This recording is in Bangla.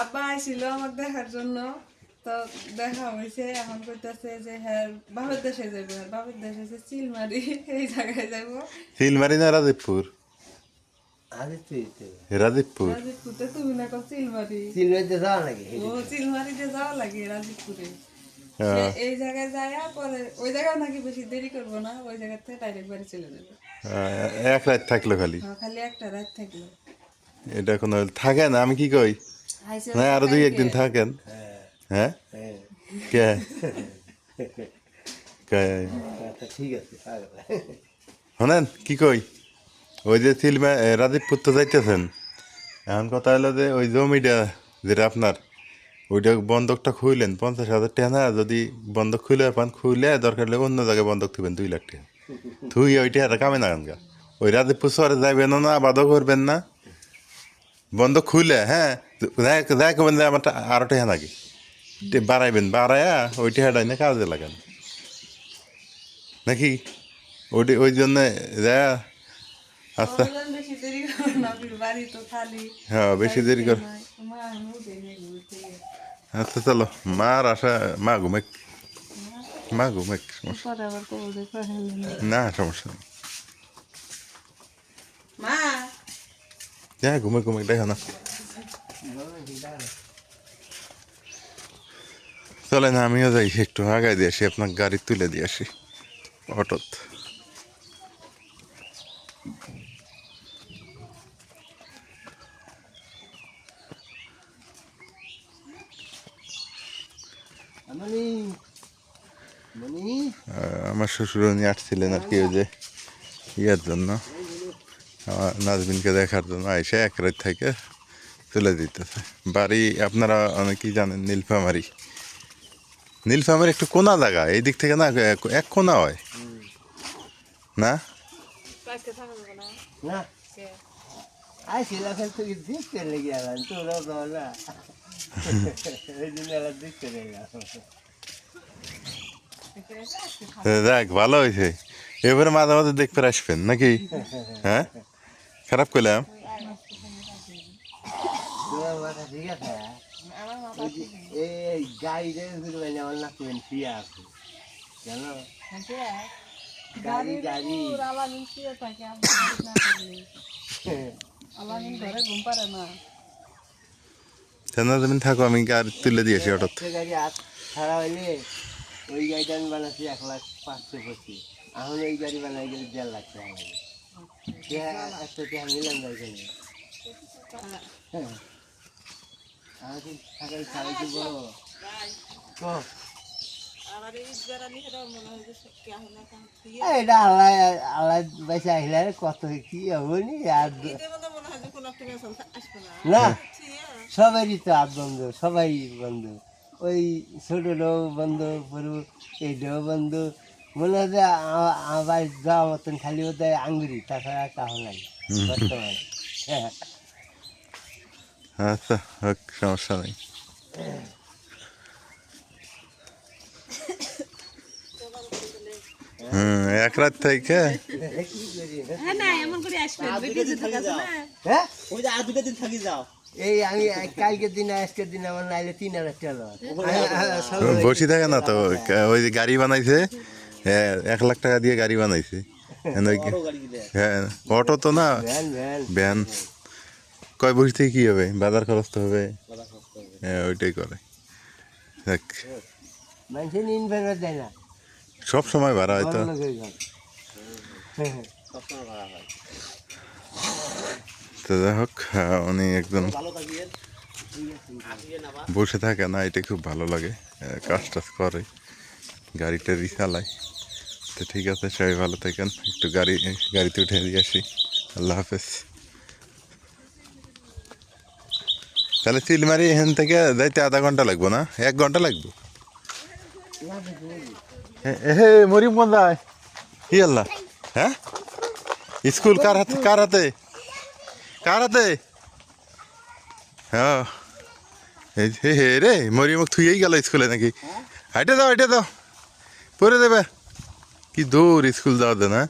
আব্বা আইছিল আমাকে দেখার জন্য, তো দেখা হয়েছে। এখন কইতাছে যে হ্যাঁ বাপের দেশে যাবো, আর বাপের দেশে যে চিলমারি এই জায়গায় যাবো। চিলমারি না রাজীবপুর? রাজীবপুর। রাজীবপুরে তুমি না কো চিলমারি। চিলমারিতে যাওয়া লাগে। ও চিলমারিতে যাওয়া লাগে রাজীবপুরে। হ্যাঁ। এই জায়গায় যায় পরে ওই জায়গায় নাকি বেশি দেরি করবো না, ওই জায়গা থেকে ডাইরেক্ট বাড়ি চলে যাবে। এক রাত থাকলো খালি? খালি একটা রাত থাকলো। এটা কোনো থাকেন? আমি কি কই, আইসে না আরো দুই একদিন থাকেন। হ্যাঁ কে কে আচ্ছা ঠিক আছে। শোনেন কি কই, ওই যে রাজীবপুর তো যাইতেছেন, এখন কথা হলো যে ওই জমিটা যেটা আপনার, ওইটা বন্ধকটা খুইলেন 50,000 টাকা না, যদি বন্ধক খুলে পান, খুইলে দরকার হলে অন্য জায়গায় বন্ধক থুবেন 2 লাখ টাকা, থুই ওইটা একটা কামে না গানগা। ওই রাজীবপুর শহরে যাইবেন না, আবাদও করবেন না, বন্ধক খুইলে হ্যাঁ যাই করবেন যে আমার আরো টাকা নাকি বাড়াইবেন, বাড়াইয়া ওই টাকাটাই না কাজে লাগান নাকি। ওই জন্যে যা আচ্ছা। বেশি দেরি করো না, বাড়ি তো খালি। হ্যাঁ বেশি দেরি কর। মা উঠেনি ঘুরতে। আচ্ছা চলো, মার আশা, মা ঘুমেক, মা ঘুমেক, পরে আবার কবল দেখো। না সমস্যা নেই, মা যা ঘুমেক ঘুমেক দেখো না। চলে না, আমিও যাই একটু আগায় দিয়ে আসি, আপনার গাড়ি তুলে দিয়ে আসি অটোত। আমার শ্বশুর উনি আসছিলেন আর কি, ওই যে ইয়ার জন্য, আমার নাজবিনকে দেখার জন্য আইসে এক রাত থেকে তুলে দিতেছে। বাড়ি আপনারা অনেকেই জানেন নীলফামারী। নীলফামারী একটু কোনা জায়গা, এই দিক থেকে না এক কোনা হয় না। না আইছিলাম তুই দেখতে লেগে গেলাম, তোরা না ওই দিন দেখতে লেগে দেখ ভালো হয়েছে, এবারে মাঝে মাঝে দেখতে আসবেন নাকি? হ্যাঁ খারাপ করলাম? ঠিক আছে। এই গাড়িতে আমার না ফিয়া আছে জানো, গাড়ি গাড়ি তুমি থাকো, আমি গাড়ি তুলে দিয়েছি অটোত। গাড়ি ছাড়া হইলে ওই গাড়িটা আমি বানাচ্ছি 1,05,000 এখন এই গাড়ি বানাই গেলে 1.5 লাখ টাকা লাগে। একটা টাকা মিলাম যাইখানে আমাকে থাকাই ছাড়াই কি বড় এটা আল্লাহ আল্লাহ বেঁচে আসলে কত কি হবনি। আর না সবারই তো হাত বন্ধু, সবাই বন্ধু, ওই ছোটটাও বন্ধু, পুরো এইটাও বন্ধু। মনে হয় যে আমার যাওয়া মতন খালি ওদের আঙ্গুরি, তাছাড়া কাহ নাই বর্তমানে। আচ্ছা হোক, সমস্যা নেই। এক রাত থেকে এই আমি কালকের দিন আজকের দিন আমার নাইলে 3,000 টাকা বসে থাকে না তো, ওই যে গাড়ি বানাইছে 1 লাখ টাকা দিয়ে গাড়ি বানাইছে। হ্যাঁ অটো তো না, ভ্যান। কয় বসে থেকে কি হবে, বাজার খরচ তো হবে। হ্যাঁ ওইটাই করে। দেখ মানুষের ইনভার্টার দেয় না, সব সময় ভাড়া হয়তো। তো যাই হোক, উনি একজন বসে থাকে না, এটা খুব ভালো লাগে, কাজ টাজ করে, গাড়িটা চালায়। তো ঠিক আছে, সবাই ভালো থাকেন, একটু গাড়িতে উঠে দিয়ে আসি। আল্লাহ হাফেজ। তাহলে চিলমারি এখান থেকে যাইতে আধা ঘন্টা লাগবো না, 1 ঘন্টা লাগবো? হে মরিম কোন যায় কি আল্লাহ? হ্যাঁ স্কুল কার হাতে, কার হাতে, কার হাতে? হ্যাঁ হে রে, মরিম থুয়েই গেল স্কুলে নাকি? হাইটে দাও, হাইটে দাও, পরে দেবে। কি দূর স্কুল যাওয়া দে না।